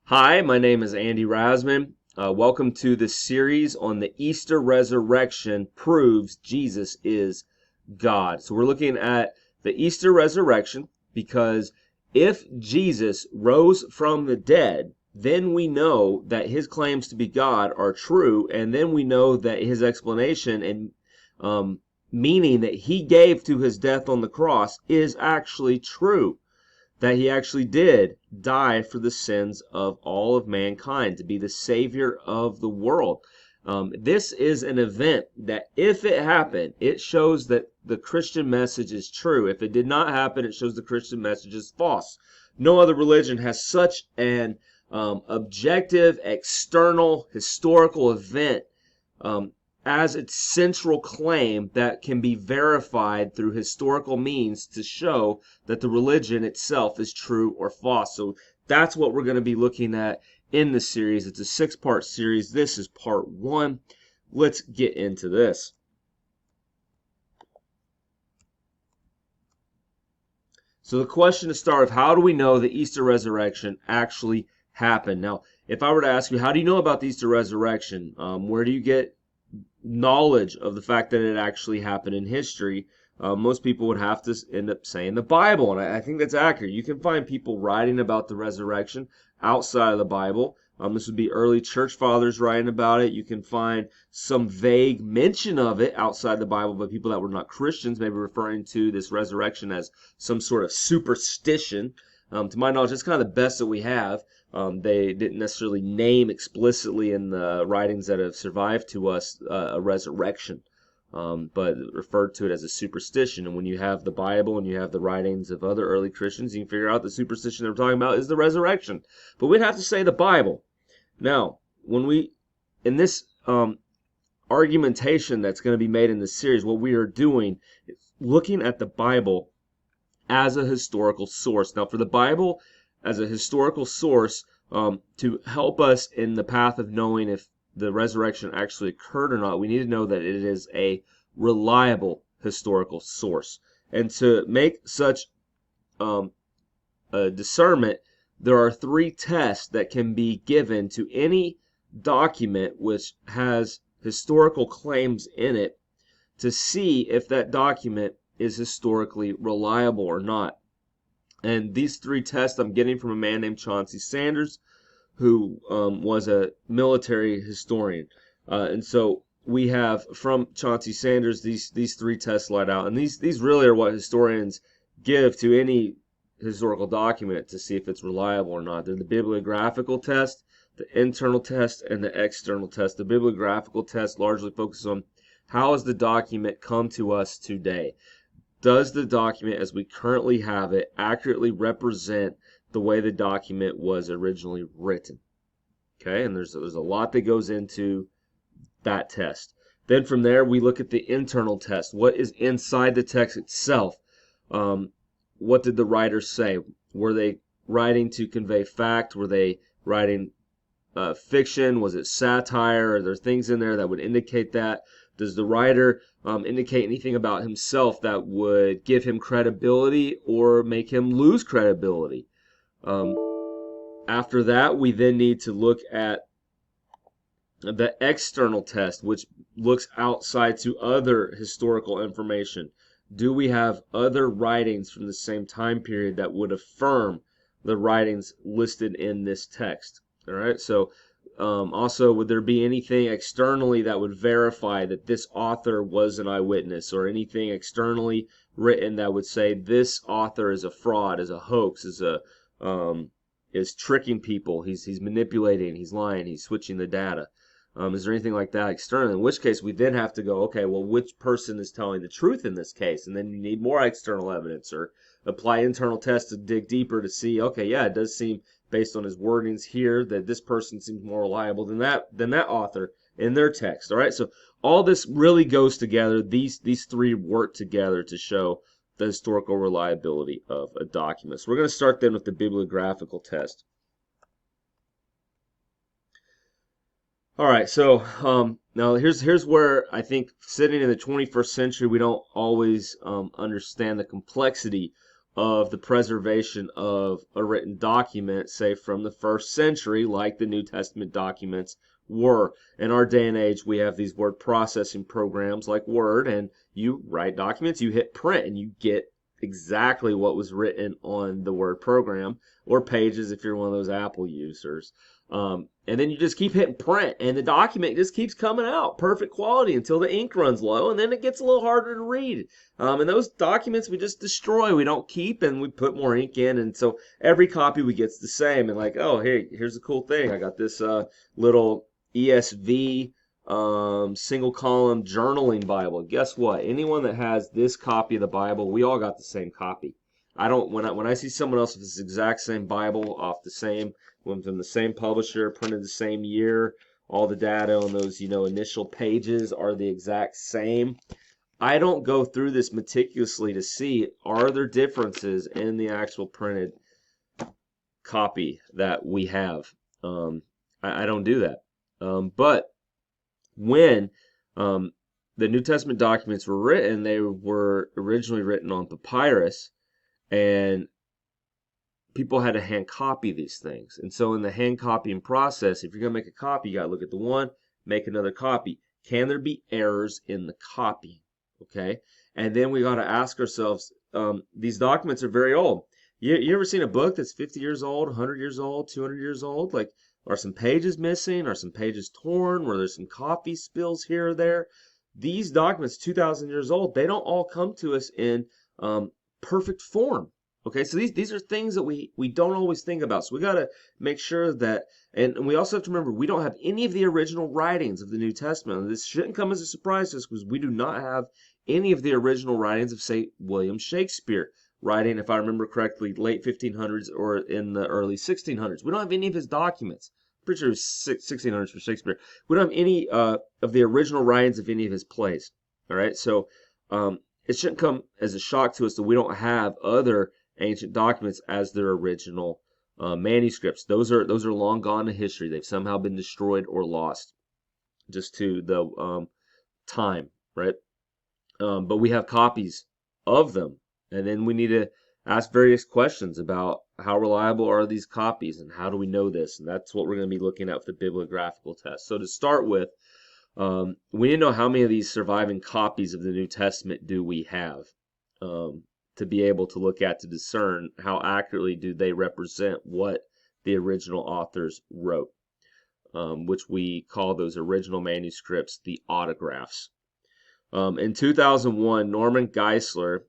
Hi, my name is Andy Wrasman. Welcome to the series on the Easter resurrection proves Jesus is God. So we're looking at the Easter resurrection because if Jesus rose from the dead, then we know that his claims to be God are true, and then we know that his explanation and meaning that he gave to his death on the cross is actually true, that he actually did die for the sins of all of mankind, to be the Savior of the world. This is an event that, if it happened, it shows that the Christian message is true. If it did not happen, it shows the Christian message is false. No other religion has such an objective, external, historical event um, as its central claim that can be verified through historical means to show that the religion itself is true or false. So that's what we're going to be looking at in this series. It's a 6-part series. This is part 1. Let's get into this. So the question to start with, how do we know the Easter resurrection actually happened? Now, if I were to ask you, how do you know about the Easter resurrection? Where do you get knowledge of the fact that it actually happened in history? Most people would have to end up saying the Bible, and I think that's accurate. You can find people writing about the resurrection outside of the Bible. This would be early church fathers writing about it. You can find some vague mention of it outside the Bible by people that were not Christians, maybe referring to this resurrection as some sort of superstition. To my knowledge, that's kind of the best that we have. They didn't necessarily name explicitly in the writings that have survived to us a resurrection, but referred to it as a superstition. And when you have the Bible and you have the writings of other early Christians, you can figure out the superstition they're talking about is the resurrection. But we'd have to say the Bible. Now, in this argumentation that's going to be made in this series, what we are doing is looking at the Bible as a historical source. Now, for the Bible as a historical source, to help us in the path of knowing if the resurrection actually occurred or not, we need to know that it is a reliable historical source. And to make such a discernment, there are 3 tests that can be given to any document which has historical claims in it to see if that document is historically reliable or not. And these 3 tests I'm getting from a man named Chauncey Sanders, who was a military historian. And so we have from Chauncey Sanders these 3 tests laid out. And these really are what historians give to any historical document to see if it's reliable or not. They're the bibliographical test, the internal test, and the external test. The bibliographical test largely focuses on how has the document come to us today. Does the document as we currently have it accurately represent the way the document was originally written? Okay, and there's a lot that goes into that test. Then from there we look at the internal test. What is inside the text itself? What did the writers say? Were they writing to convey fact? Were they writing fiction? Was it satire? Are there things in there that would indicate that? Does the writer indicate anything about himself that would give him credibility or make him lose credibility? After that, we then need to look at the external test, which looks outside to other historical information. Do we have other writings from the same time period that would affirm the writings listed in this text? All right, so also, would there be anything externally that would verify that this author was an eyewitness, or anything externally written that would say this author is a fraud, is a hoax, is tricking people, he's manipulating, he's lying, he's switching the data? Is there anything like that externally? In which case, we then have to go, okay, well, which person is telling the truth in this case? And then you need more external evidence, or apply internal tests to dig deeper to see, okay, yeah, it does seem, based on his wordings here, that this person seems more reliable than that author in their text. All right, so all this really goes together. These 3 work together to show the historical reliability of a document. So we're going to start then with the bibliographical test. All right, so now here's where I think, sitting in the 21st century, we don't always understand the complexity of the preservation of a written document, say from the first century, like the New Testament documents were. In our day and age, we have these word processing programs like Word, and you write documents, you hit print, and you get exactly what was written on the Word program, or Pages if you're one of those Apple users. And then you just keep hitting print, and the document just keeps coming out perfect quality until the ink runs low, and then it gets a little harder to read. And those documents we just destroy, we don't keep, and we put more ink in, and so every copy we get's the same. And like, oh, hey, here's a cool thing. I got this little ESV single column journaling Bible. Guess what? Anyone that has this copy of the Bible, we all got the same copy. I don't when I see someone else with this exact same Bible off the same from the same publisher, printed the same year, all the data on those initial pages are the exact same. I don't go through this meticulously to see are there differences in the actual printed copy that we have. I don't do that. But when the New Testament documents were written, they were originally written on papyrus, and people had to hand copy these things. And so in the hand copying process, if you're going to make a copy, you got to look at the one, make another copy. Can there be errors in the copy? Okay. And then we got to ask ourselves, these documents are very old. You ever seen a book that's 50 years old, 100 years old, 200 years old? Like, are some pages missing? Are some pages torn? Were there some coffee spills here or there? These documents, 2,000 years old, they don't all come to us in perfect form. Okay, so these are things that we don't always think about. So we got to make sure that, and we also have to remember, we don't have any of the original writings of the New Testament. And this shouldn't come as a surprise to us because we do not have any of the original writings of, say, William Shakespeare, writing, if I remember correctly, late 1500s or in the early 1600s. We don't have any of his documents. I'm pretty sure it was 1600s for Shakespeare. We don't have any of the original writings of any of his plays. All right, so it shouldn't come as a shock to us that we don't have other ancient documents as their original manuscripts. Those are long gone to history. They've somehow been destroyed or lost just to the time, right? But we have copies of them, and then we need to ask various questions about how reliable are these copies and how do we know this, and that's what we're going to be looking at with the bibliographical test. So to start with, we need to know how many of these surviving copies of the New Testament do we have, to be able to look at to discern how accurately do they represent what the original authors wrote, which we call those original manuscripts the autographs. In 2001, Norman Geisler,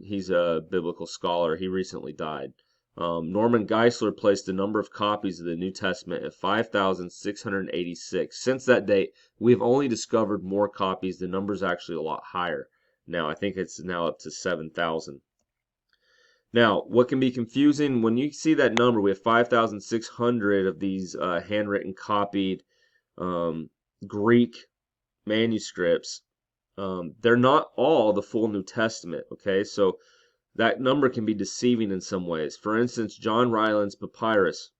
he's a biblical scholar, he recently died. Norman Geisler placed the number of copies of the New Testament at 5,686. Since that date, we've only discovered more copies. The number is actually a lot higher. Now, I think it's now up to 7,000. Now, what can be confusing, when you see that number, we have 5,600 of these handwritten, copied Greek manuscripts. They're not all the full New Testament, okay? So that number can be deceiving in some ways. For instance, John Ryland's papyrus.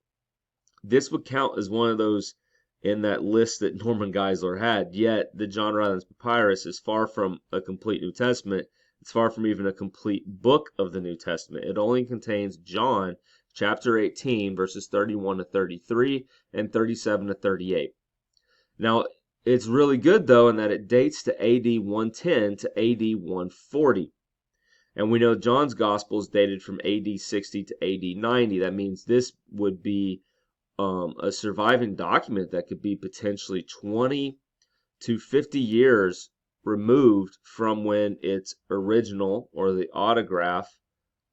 This would count as one of those in that list that Norman Geisler had, yet the John Ryland's papyrus is far from a complete New Testament. It's far from even a complete book of the New Testament. It only contains John chapter 18, verses 31 to 33 and 37 to 38. Now, it's really good, though, in that it dates to AD 110 to AD 140. And we know John's Gospel is dated from AD 60 to AD 90. That means this would be a surviving document that could be potentially 20 to 50 years removed from when its original or the autograph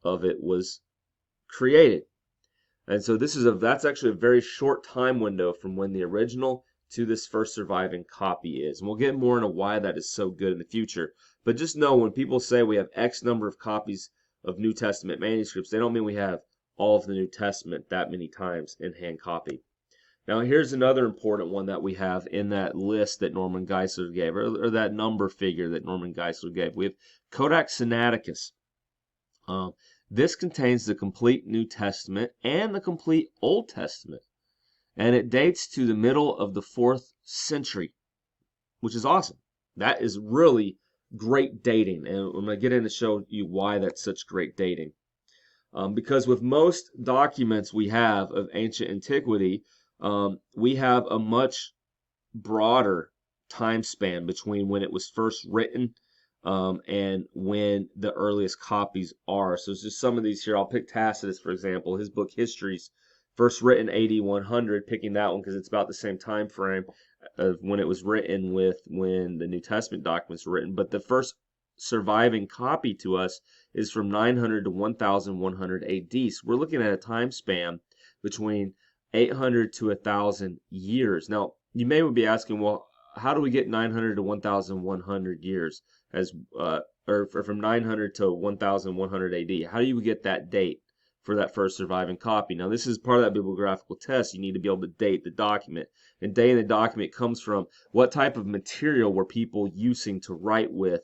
of it was created. And so that's actually a very short time window from when the original to this first surviving copy is. And we'll get more into why that is so good in the future. But just know when people say we have X number of copies of New Testament manuscripts, they don't mean we have all of the New Testament that many times in hand copy. Now here's another important one that we have in that list that Norman Geisler gave, or that number figure that Norman Geisler gave. We have Codex Sinaiticus. This contains the complete New Testament and the complete Old Testament. And it dates to the middle of the 4th century, which is awesome. That is really great dating, and I'm going to get in to show you why that's such great dating. Because with most documents we have of ancient antiquity, we have a much broader time span between when it was first written and when the earliest copies are. So it's just some of these here. I'll pick Tacitus, for example. His book Histories, first written AD 100, picking that one because it's about the same time frame of when it was written with when the New Testament documents were written. But the first surviving copy to us is from 900 to 1100 AD. So we're looking at a time span between 800 to 1,000 years. Now, you may be asking, well, how do we get 900 to 1,100 years or from 900 to 1,100 AD? How do you get that date for that first surviving copy? Now, this is part of that bibliographical test. You need to be able to date the document. And dating the document comes from what type of material were people using to write with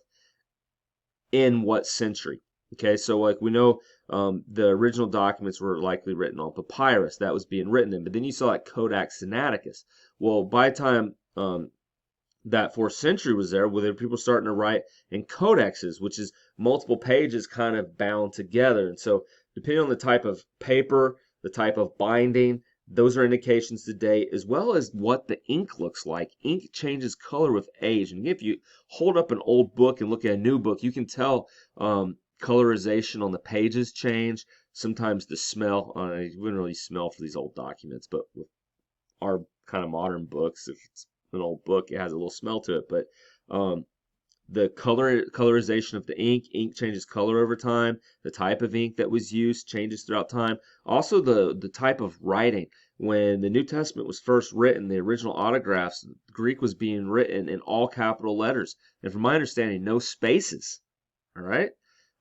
in what century. Okay, so like we know the original documents were likely written on papyrus that was being written in, but then you saw like Codex Sinaiticus. Well, by the time that 4th century was there, where people starting to write in codexes, which is multiple pages kind of bound together. And so depending on the type of paper, the type of binding, those are indications to date, as well as what the ink looks like. Ink changes color with age. And if you hold up an old book and look at a new book, you can tell colorization on the pages change. Sometimes the smell, you wouldn't really smell for these old documents, but with our kind of modern books, if it's an old book, it has a little smell to it. But the colorization of the ink changes color over time. The type of ink that was used changes throughout time. Also, the type of writing. When the New Testament was first written, the original autographs, Greek was being written in all capital letters, and from my understanding, no spaces. All right.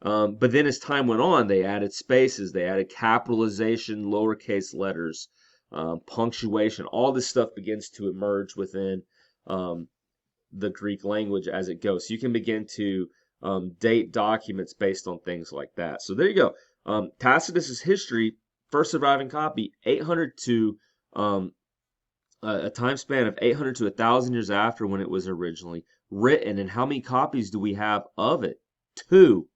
But then as time went on, they added spaces, they added capitalization, lowercase letters, punctuation. All this stuff begins to emerge within the Greek language as it goes. So you can begin to date documents based on things like that. So there you go. Tacitus's History, first surviving copy, 800 to a time span of 800 to 1,000 years after when it was originally written. And how many copies do we have of it? 2.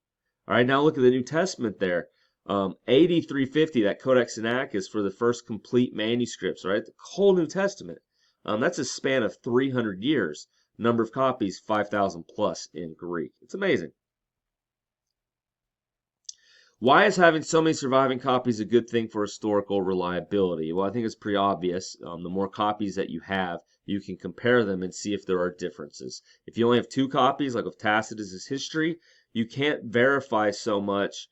All right, now look at the New Testament there. AD 350, that Codex Sinaiticus for the first complete manuscripts, right? The whole New Testament. That's a span of 300 years. Number of copies, 5,000 plus in Greek. It's amazing. Why is having so many surviving copies a good thing for historical reliability? Well, I think it's pretty obvious. The more copies that you have, you can compare them and see if there are differences. If you only have 2 copies, like of Tacitus's History, you can't verify so much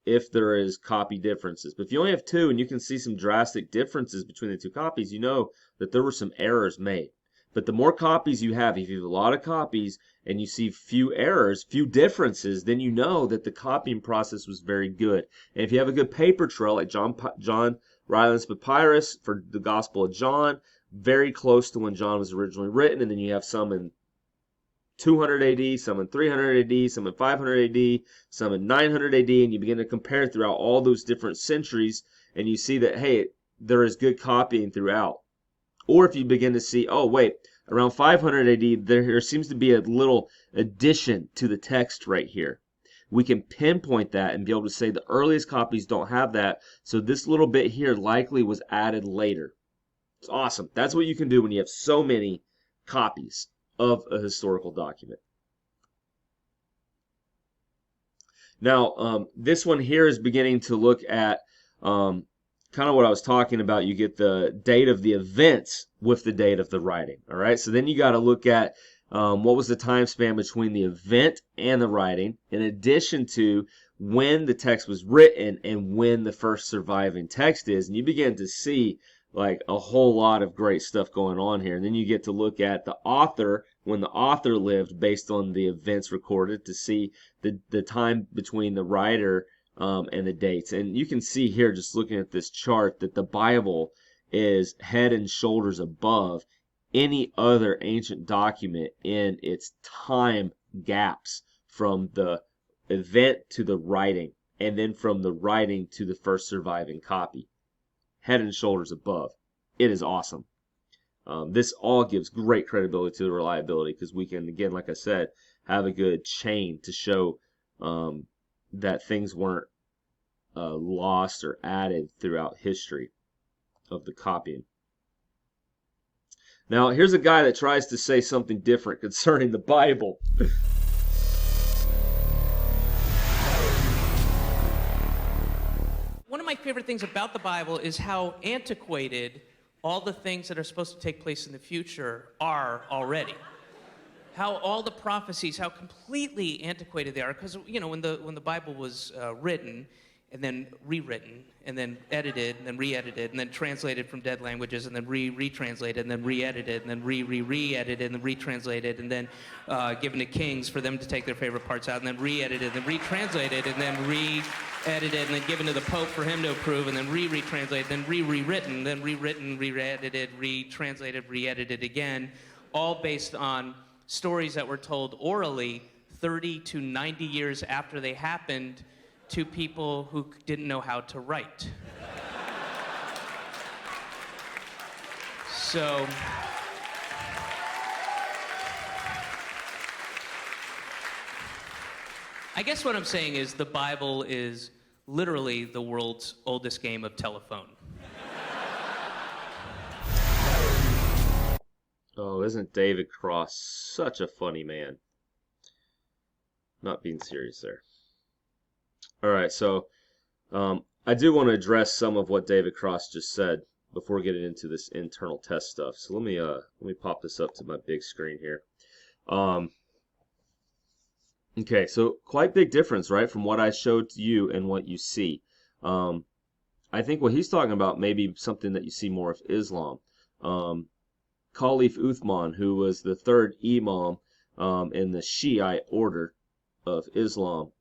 if there is copy differences. But if you only have 2 and you can see some drastic differences between the 2 copies, you know that there were some errors made. But the more copies you have, if you have a lot of copies and you see few errors, few differences, then you know that the copying process was very good. And if you have a good paper trail, like John Ryland's papyrus for the Gospel of John, very close to when John was originally written, and then you have some in 200 AD, some in 300 AD, some in 500 AD, some in 900 AD, and you begin to compare throughout all those different centuries, and you see that, hey, there is good copying throughout. Or if you begin to see, oh, wait, around 500 AD, there seems to be a little addition to the text right here. We can pinpoint that and be able to say the earliest copies don't have that, so this little bit here likely was added later. It's awesome. That's what you can do when you have so many copies of a historical document. Now, this one here is beginning to look at kind of what I was talking about. You get the date of the events with the date of the writing. All right, so then you got to look at what was the time span between the event and the writing, in addition to when the text was written and when the first surviving text is. And you begin to see like a whole lot of great stuff going on here. And then you get to look at the author, when the author lived, based on the events recorded, to see the time between the writer and the dates. And you can see here, just looking at this chart, that the Bible is head and shoulders above any other ancient document in its time gaps from the event to the writing, and then from the writing to the first surviving copy. Head and shoulders above. It is awesome. This all gives great credibility to the reliability because we can, again, like I said, have a good chain to show that things weren't lost or added throughout history of the copying. Now, here's a guy that tries to say something different concerning the Bible. One of my favorite things about the Bible is how antiquated all the things that are supposed to take place in the future are already. How all the prophecies, how completely antiquated they are. Because, you know, when the Bible was written, and then rewritten, and then edited, and then re-edited, and then translated from dead languages, and then retranslated, and then re-edited, and then re-edited, and then retranslated, and then given to kings for them to take their favorite parts out, and then re-edited, and then retranslated, and then re-edited, and then given to the Pope for him to approve, and then retranslated, then rewritten, then rewritten, re-edited, retranslated, re-edited again, all based on stories that were told orally 30 to 90 years after they happened, to people who didn't know how to write. So, I guess what I'm saying is the Bible is literally the world's oldest game of telephone. Oh, isn't David Cross such a funny man? Not being serious there. All right, so I do want to address some of what David Cross just said before getting into this internal test stuff. So let me pop this up to my big screen here. Okay, so quite big difference, right, from what I showed to you and what you see. I think what he's talking about may be something that you see more of Islam. Caliph Uthman, who was the third imam in the Shiite order of Islam,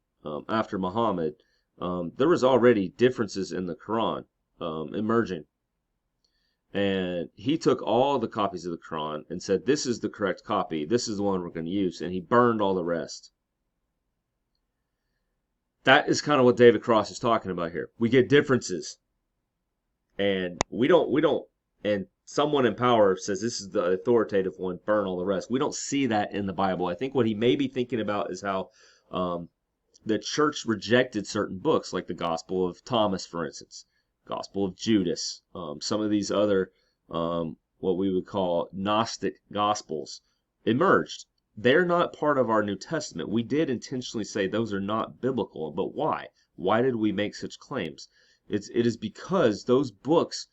after Muhammad, there was already differences in the Quran emerging. And he took all the copies of the Quran and said, this is the correct copy, this is the one we're going to use, and he burned all the rest. That is kind of what David Cross is talking about here. We get differences. And we don't, and someone in power says this is the authoritative one, burn all the rest. We don't see that in the Bible. I think what he may be thinking about is how the church rejected certain books, like the Gospel of Thomas, for instance, Gospel of Judas, some of these other, what we would call Gnostic Gospels, emerged. They're not part of our New Testament. We did intentionally say those are not biblical, but why? Why did we make such claims? It is because those books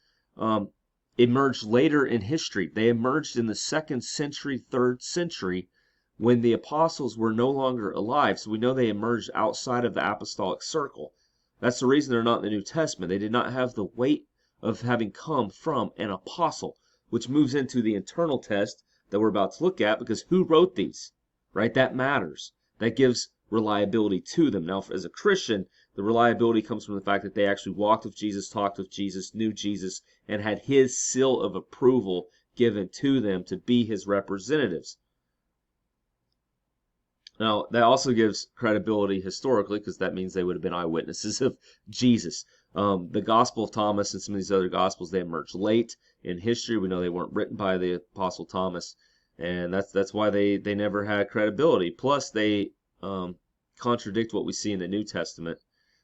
emerged later in history. They emerged in the 2nd century, 3rd century, when the apostles were no longer alive. So we know they emerged outside of the apostolic circle. That's the reason they're not in the New Testament. They did not have the weight of having come from an apostle, which moves into the internal test that we're about to look at, because who wrote these, right? That matters. That gives reliability to them. Now, as a Christian, the reliability comes from the fact that they actually walked with Jesus, talked with Jesus, knew Jesus, and had his seal of approval given to them to be his representatives. Now, that also gives credibility historically, because that means they would have been eyewitnesses of Jesus. The Gospel of Thomas and some of these other Gospels, they emerged late in history. We know they weren't written by the Apostle Thomas, and that's why they never had credibility. Plus, they contradict what we see in the New Testament.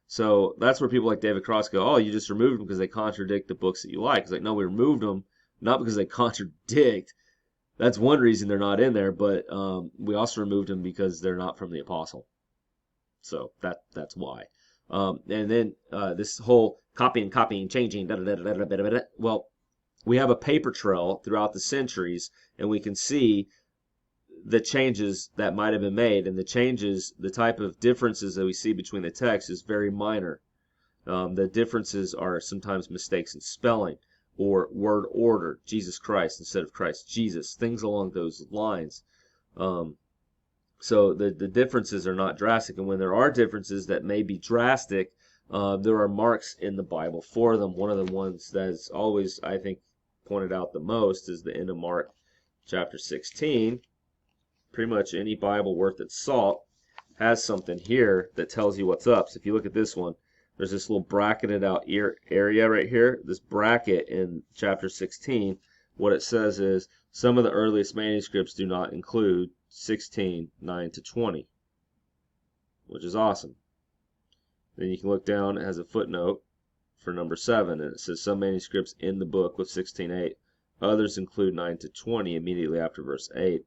So that's where people like David Cross go, oh, you just removed them because they contradict the books that you like. It's like, no, we removed them not because they contradict. That's one reason they're not in there, but we also removed them because they're not from the apostle. So that's why. And then this whole copying, changing, well, we have a paper trail throughout the centuries, and we can see the changes that might have been made. And the changes, the type of differences that we see between the texts is very minor. The differences are sometimes mistakes in spelling, or word order, Jesus Christ instead of Christ Jesus, things along those lines. So the differences are not drastic, and when there are differences that may be drastic, there are marks in the Bible for them. One of the ones that is always, I think, pointed out the most is the end of Mark chapter 16. Pretty much any Bible worth its salt has something here that tells you what's up. So if you look at this one, there's this little bracketed out area right here. This bracket in chapter 16 what it says is some of the earliest manuscripts do not include 16:9-20, which is awesome. Then you can look down, it has a footnote for number 7, and it says some manuscripts in the book with 16:8. Others include 9-20 immediately after verse 8.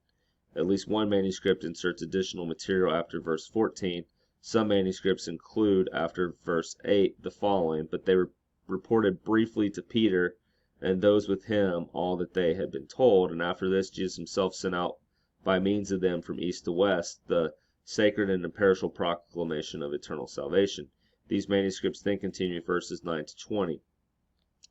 At least one manuscript inserts additional material after verse 14. Some manuscripts include after verse 8 the following, but they reported briefly to Peter and those with him all that they had been told, and after this Jesus himself sent out by means of them from east to west the sacred and imperishable proclamation of eternal salvation. These manuscripts then continue verses 9-20.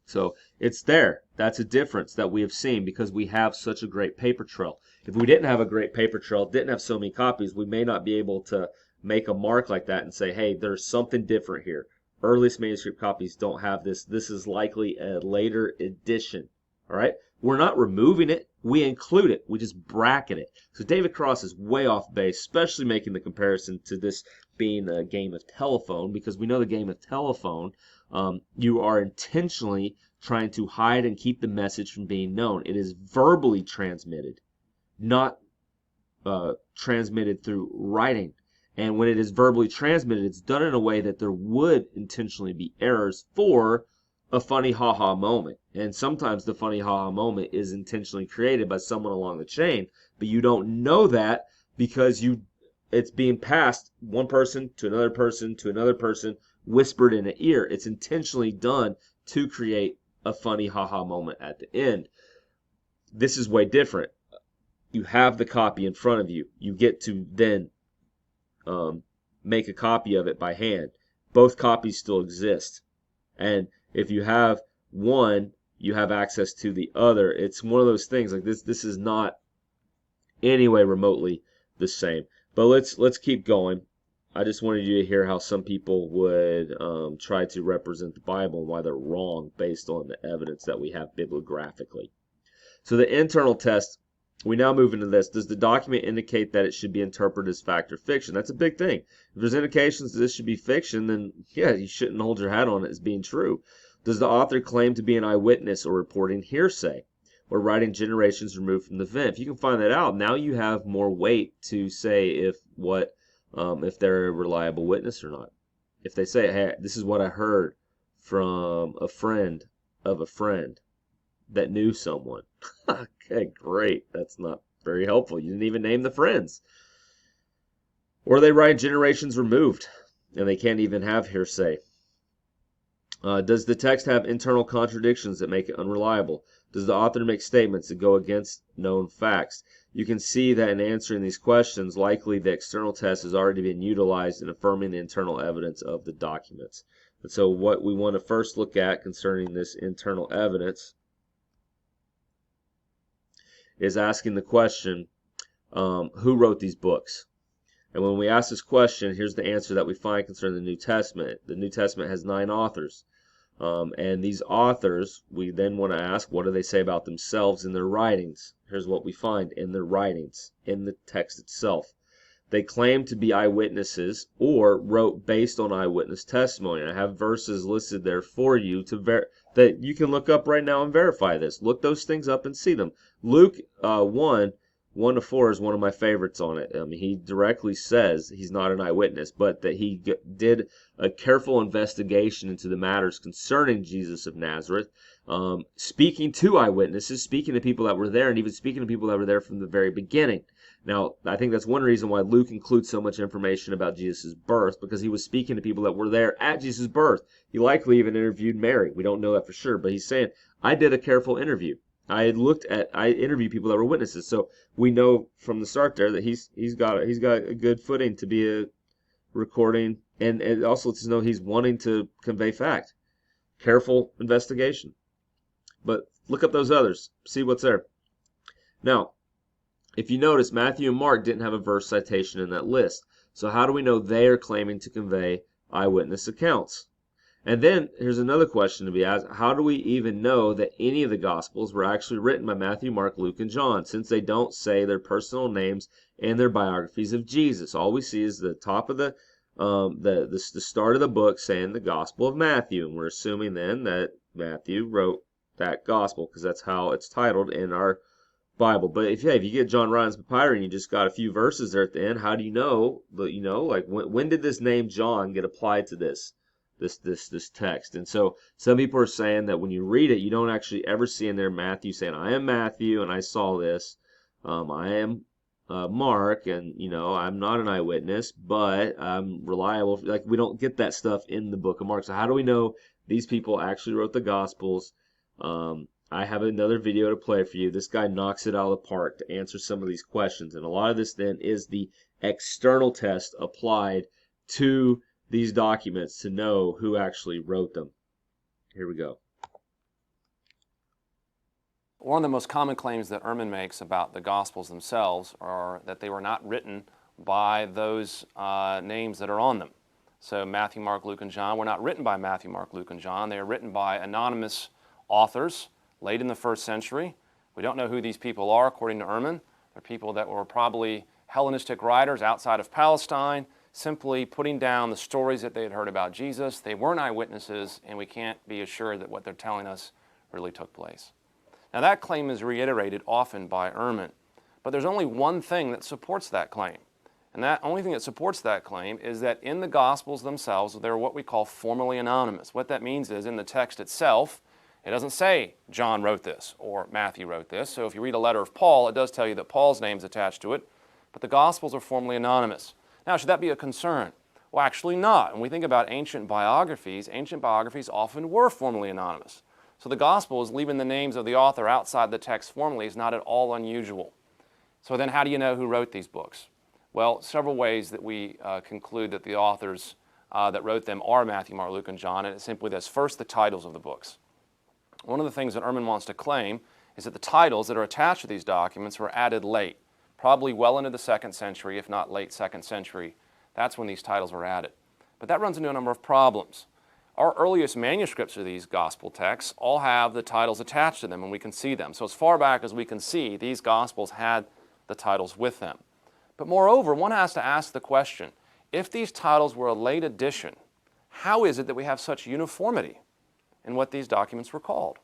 So it's there. That's a difference that we have seen because we have such a great paper trail. If we didn't have a great paper trail, didn't have so many copies, we may not be able to make a mark like that and say, hey, there's something different here. Earliest manuscript copies don't have this. This is likely a later edition. All right? We're not removing it. We include it. We just bracket it. So David Cross is way off base, especially making the comparison to this being a game of telephone, because we know the game of telephone, you are intentionally trying to hide and keep the message from being known. It is verbally transmitted, not transmitted through writing. And when it is verbally transmitted, it's done in a way that there would intentionally be errors for a funny ha-ha moment. And sometimes the funny ha-ha moment is intentionally created by someone along the chain, but you don't know that because it's being passed one person to another person to another person, whispered in an ear. It's intentionally done to create a funny ha-ha moment at the end. This is way different. You have the copy in front of you. You get to then make a copy of it by hand. Both copies still exist. And if you have one, you have access to the other. It's one of those things like this is not anyway remotely the same. But let's keep going. I just wanted you to hear how some people would try to represent the Bible and why they're wrong based on the evidence that we have bibliographically. So the internal test, we now move into this. Does the document indicate that it should be interpreted as fact or fiction? That's a big thing. If there's indications that this should be fiction, then yeah, you shouldn't hold your hat on it as being true. Does the author claim to be an eyewitness or reporting hearsay or writing generations removed from the event? If you can find that out, now you have more weight to say if they're a reliable witness or not. If they say, hey, this is what I heard from a friend of a friend that knew someone. Okay, great. That's not very helpful. You didn't even name the friends. Or they write generations removed, and they can't even have hearsay. Does the text have internal contradictions that make it unreliable? Does the author make statements that go against known facts? You can see that in answering these questions, likely the external test has already been utilized in affirming the internal evidence of the documents. And so what we want to first look at concerning this internal evidence is asking the question, who wrote these books? And when we ask this question, here's the answer that we find concerning the New Testament. The New Testament has 9 authors. And these authors, we then want to ask, what do they say about themselves in their writings? Here's what we find in their writings, in the text itself. They claim to be eyewitnesses or wrote based on eyewitness testimony. I have verses listed there for you that you can look up right now and verify this. Look those things up and see them. Luke 1:1-4 is one of my favorites on it. He directly says he's not an eyewitness, but that he did a careful investigation into the matters concerning Jesus of Nazareth, speaking to eyewitnesses, speaking to people that were there, and even speaking to people that were there from the very beginning. Now, I think that's one reason why Luke includes so much information about Jesus' birth, because he was speaking to people that were there at Jesus' birth. He likely even interviewed Mary. We don't know that for sure, but he's saying, I did a careful interview. I interviewed people that were witnesses. So we know from the start there that he's got a good footing to be a recording, and also to know he's wanting to convey fact. Careful investigation. But look up those others. See what's there. Now, if you notice, Matthew and Mark didn't have a verse citation in that list. So how do we know they are claiming to convey eyewitness accounts? And then here's another question to be asked. How do we even know that any of the Gospels were actually written by Matthew, Mark, Luke, and John, since they don't say their personal names and their biographies of Jesus? All we see is the top of the start of the book saying the Gospel of Matthew. And we're assuming then that Matthew wrote that gospel, because that's how it's titled in our Bible. But if you get John Ryan's papyri and you just got a few verses there at the end, how do you know? Like when did this name John get applied to this text? And so some people are saying that when you read it, you don't actually ever see in there Matthew saying, "I am Matthew and I saw this." I am Mark, and I'm not an eyewitness, but I'm reliable. Like, we don't get that stuff in the book of Mark. So how do we know these people actually wrote the Gospels? I have another video to play for you. This guy knocks it out of the park to answer some of these questions, and a lot of this then is the external test applied to these documents to know who actually wrote them. Here we go. One of the most common claims that Ehrman makes about the Gospels themselves are that they were not written by those names that are on them. So Matthew, Mark, Luke, and John were not written by Matthew, Mark, Luke, and John. They are written by anonymous authors late in the first century. We don't know who these people are, according to Ehrman. They're people that were probably Hellenistic writers outside of Palestine, simply putting down the stories that they had heard about Jesus. They weren't eyewitnesses, and we can't be assured that what they're telling us really took place. Now, that claim is reiterated often by Ehrman, but there's only one thing that supports that claim. And that only thing that supports that claim is that in the Gospels themselves, they're what we call formally anonymous. What that means is in the text itself, it doesn't say John wrote this or Matthew wrote this. So if you read a letter of Paul, it does tell you that Paul's name is attached to it, but the Gospels are formally anonymous. Now, should that be a concern? Well, actually not. When we think about ancient biographies often were formally anonymous. So the Gospel is leaving the names of the author outside the text formally is not at all unusual. So then how do you know who wrote these books? Well, several ways that we conclude that the authors that wrote them are Matthew, Mark, Luke, and John, and it's simply this. First, the titles of the books. One of the things that Ehrman wants to claim is that the titles that are attached to these documents were added late, probably well into the 2nd century, if not late 2nd century. That's when these titles were added. But that runs into a number of problems. Our earliest manuscripts of these gospel texts all have the titles attached to them, and we can see them. So as far back as we can see, these gospels had the titles with them. But moreover, one has to ask the question, if these titles were a late addition, how is it that we have such uniformity in what these documents were called?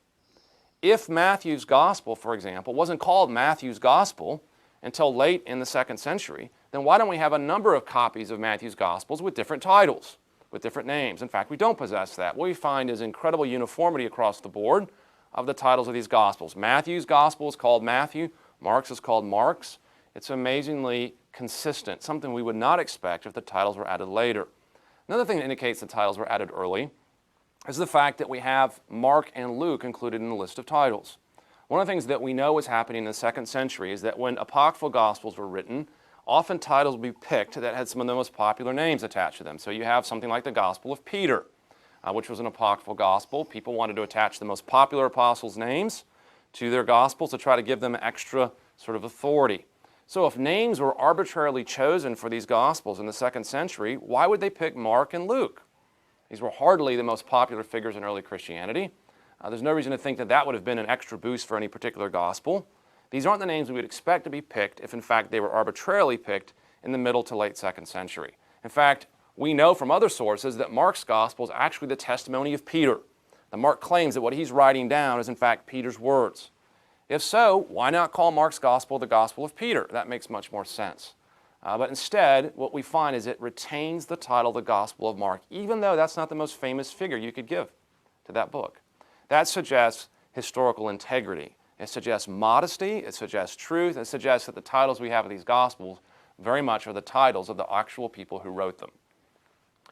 If Matthew's gospel, for example, wasn't called Matthew's gospel until late in the 2nd century, then why don't we have a number of copies of Matthew's gospels with different titles, with different names? In fact, we don't possess that. What we find is incredible uniformity across the board of the titles of these gospels. Matthew's gospel is called Matthew, Mark's is called Mark's. It's amazingly consistent, something we would not expect if the titles were added later. Another thing that indicates the titles were added early is the fact that we have Mark and Luke included in the list of titles. One of the things that we know was happening in the 2nd century is that when apocryphal gospels were written, often titles would be picked that had some of the most popular names attached to them. So you have something like the Gospel of Peter, which was an apocryphal gospel. People wanted to attach the most popular apostles' names to their gospels to try to give them extra sort of authority. So if names were arbitrarily chosen for these gospels in the 2nd century, why would they pick Mark and Luke? These were hardly the most popular figures in early Christianity. There's no reason to think that that would have been an extra boost for any particular gospel. These aren't the names we would expect to be picked if, in fact, they were arbitrarily picked in the middle to late 2nd century. In fact, we know from other sources that Mark's gospel is actually the testimony of Peter. That Mark claims that what he's writing down is, in fact, Peter's words. If so, why not call Mark's gospel the Gospel of Peter? That makes much more sense. But instead, what we find is it retains the title, the Gospel of Mark, even though that's not the most famous figure you could give to that book. That suggests historical integrity. It suggests modesty. It suggests truth. It suggests that the titles we have of these Gospels very much are the titles of the actual people who wrote them.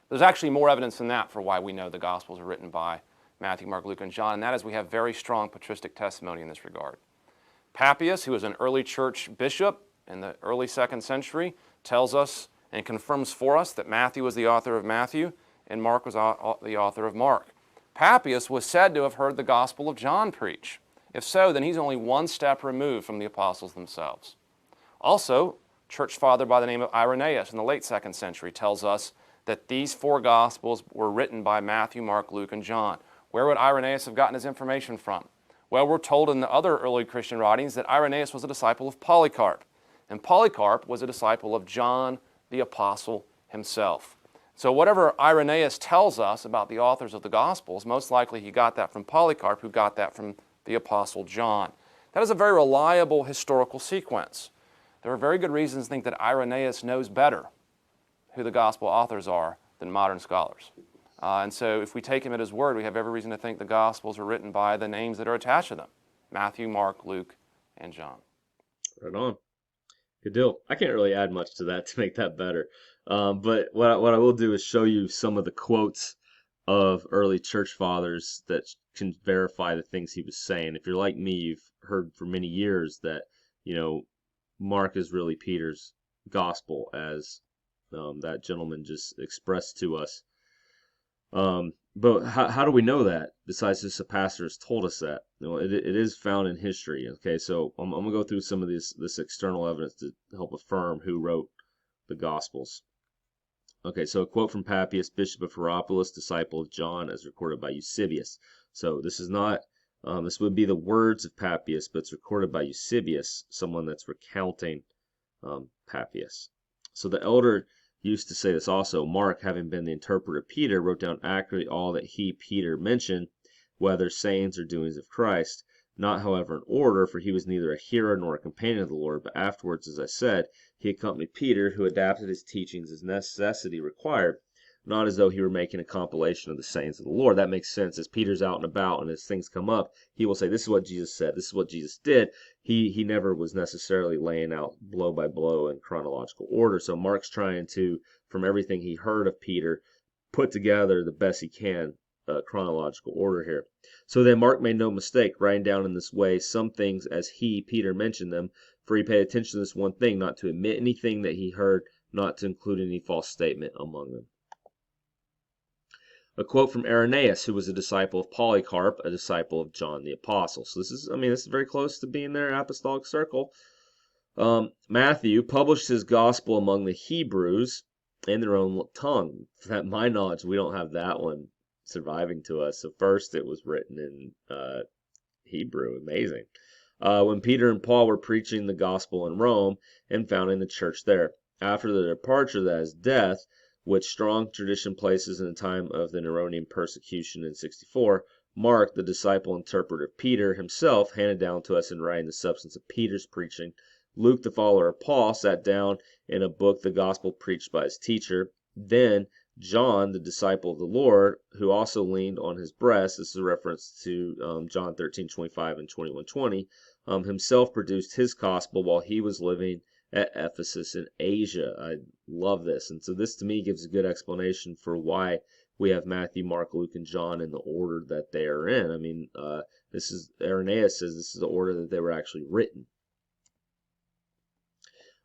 There's actually more evidence than that for why we know the Gospels are written by Matthew, Mark, Luke, and John, and that is we have very strong patristic testimony in this regard. Papias, who was an early church bishop in the early 2nd century, tells us and confirms for us that Matthew was the author of Matthew and Mark was the author of Mark. Papias was said to have heard the Gospel of John preach. If so, then he's only one step removed from the apostles themselves. Also, church father by the name of Irenaeus in the late 2nd century tells us that these 4 Gospels were written by Matthew, Mark, Luke, and John. Where would Irenaeus have gotten his information from? Well, we're told in the other early Christian writings that Irenaeus was a disciple of Polycarp, and Polycarp was a disciple of John the Apostle himself. So whatever Irenaeus tells us about the authors of the Gospels, most likely he got that from Polycarp, who got that from the Apostle John. That is a very reliable historical sequence. There are very good reasons to think that Irenaeus knows better who the gospel authors are than modern scholars. And so if we take him at his word, we have every reason to think the Gospels are written by the names that are attached to them: Matthew, Mark, Luke, and John. Right on. Good deal. I can't really add much to that to make that better. But what I will do is show you some of the quotes of early church fathers that can verify the things he was saying. If you're like me, you've heard for many years that, Mark is really Peter's gospel, as that gentleman just expressed to us. But how do we know that? Besides just a pastor has told us that. It is found in history. Okay, so I'm gonna go through some of this external evidence to help affirm who wrote the Gospels. Okay, so a quote from Papias, Bishop of Hierapolis, disciple of John, as recorded by Eusebius. So this is not, this would be the words of Papias, but it's recorded by Eusebius, someone that's recounting Papias. So the elder used to say this also: Mark, having been the interpreter of Peter, wrote down accurately all that he, Peter, mentioned, whether sayings or doings of Christ. Not, however, in order, for he was neither a hearer nor a companion of the Lord, but afterwards, as I said, he accompanied Peter, who adapted his teachings as necessity required, not as though he were making a compilation of the sayings of the Lord. That makes sense. As Peter's out and about and as things come up, he will say, this is what Jesus said, this is what Jesus did. He never was necessarily laying out blow by blow in chronological order. So Mark's trying to, from everything he heard of Peter, put together the best he can chronological order here. So then Mark made no mistake, writing down in this way some things as he, Peter, mentioned them, for he paid attention to this one thing, not to omit anything that he heard, not to include any false statement among them. A quote from Irenaeus, who was a disciple of Polycarp, a disciple of John the Apostle. So this is very close to being their apostolic circle. Matthew published his gospel among the Hebrews in their own tongue. To my knowledge, we don't have that one surviving to us. So first it was written in Hebrew. Amazing. When Peter and Paul were preaching the gospel in Rome and founding the church there. After their departure, that is death, which strong tradition places in the time of the Neronian persecution in 64, Mark, the disciple interpreter of Peter, himself handed down to us in writing the substance of Peter's preaching. Luke, the follower of Paul, sat down in a book the gospel preached by his teacher. Then John, the disciple of the Lord, who also leaned on his breast, this is a reference to John 13:25 and 21:20, himself produced his gospel while he was living at Ephesus in Asia. I love this. And so this to me gives a good explanation for why we have Matthew, Mark, Luke, and John in the order that they are in. Irenaeus says this is the order that they were actually written.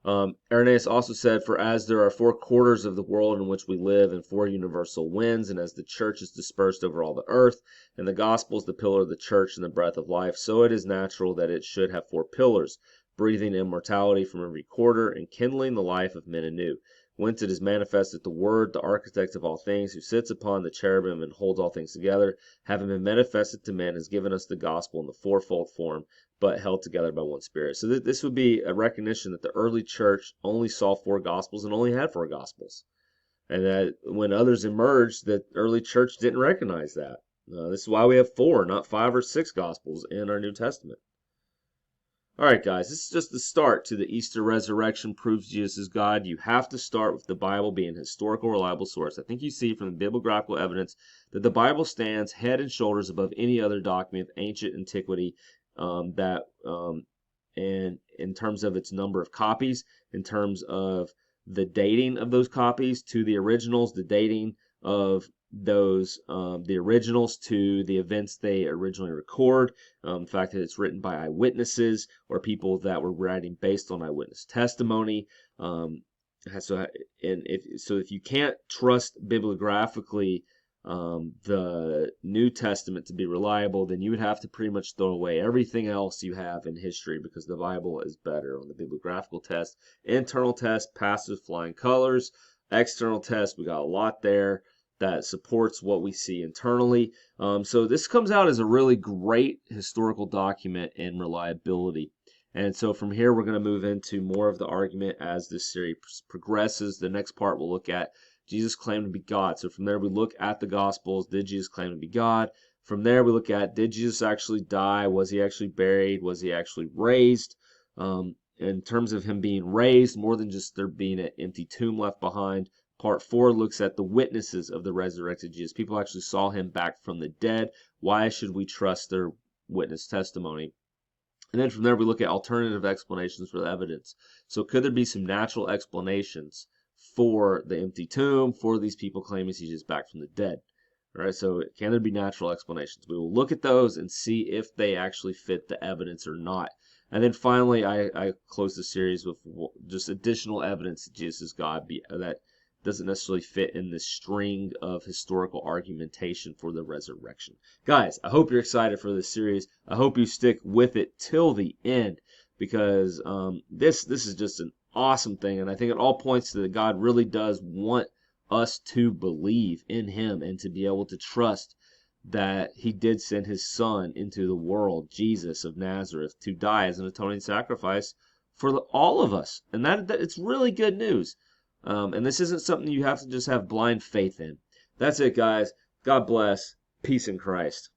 Irenaeus also said, for as there are 4 quarters of the world in which we live, and 4 universal winds, and as the church is dispersed over all the earth, and the gospel is the pillar of the church and the breath of life, so it is natural that it should have 4 pillars, breathing immortality from every quarter, and kindling the life of men anew. Whence it is manifest that the Word, the architect of all things, who sits upon the cherubim and holds all things together, having been manifested to men, has given us the gospel in the fourfold form, but held together by one Spirit. So this would be a recognition that the early church only saw 4 gospels and only had 4 gospels. And that when others emerged, the early church didn't recognize that. This is why we have 4, not 5 or 6 gospels in our New Testament. All right, guys, this is just the start to the Easter resurrection proves Jesus is God. You have to start with the Bible being a historical, reliable source. I think you see from the bibliographical evidence that the Bible stands head and shoulders above any other document of ancient antiquity, and in terms of its number of copies, in terms of the dating of those copies to the originals, the dating of those the originals to the events they originally record, the fact that it's written by eyewitnesses or people that were writing based on eyewitness testimony. If you can't trust bibliographically the New Testament to be reliable, then you would have to pretty much throw away everything else you have in history, because the Bible is better on the bibliographical test. Internal test passes with flying colors. External test, we got a lot there that supports what we see internally. So this comes out as a really great historical document in reliability. And so from here, we're going to move into more of the argument as this series progresses. The next part we'll look at Jesus claimed to be God. So from there, we look at the Gospels. Did Jesus claim to be God? From there, we look at, did Jesus actually die? Was he actually buried? Was he actually raised? In terms of him being raised, more than just there being an empty tomb left behind. Part 4 looks at the witnesses of the resurrected Jesus. People actually saw him back from the dead. Why should we trust their witness testimony? And then from there, we look at alternative explanations for the evidence. So could there be some natural explanations for the empty tomb, for these people claiming he's just back from the dead? All right, so can there be natural explanations? We will look at those and see if they actually fit the evidence or not. And then finally, I close the series with just additional evidence that Jesus is God that doesn't necessarily fit in this string of historical argumentation for the resurrection. Guys, I hope you're excited for this series. I hope you stick with it till the end, because this is just an awesome thing, and I think it all points to that God really does want us to believe in him and to be able to trust that he did send his son into the world, Jesus of Nazareth, to die as an atoning sacrifice for all of us. And that it's really good news. And this isn't something you have to just have blind faith in. That's it, guys. God bless. Peace in Christ.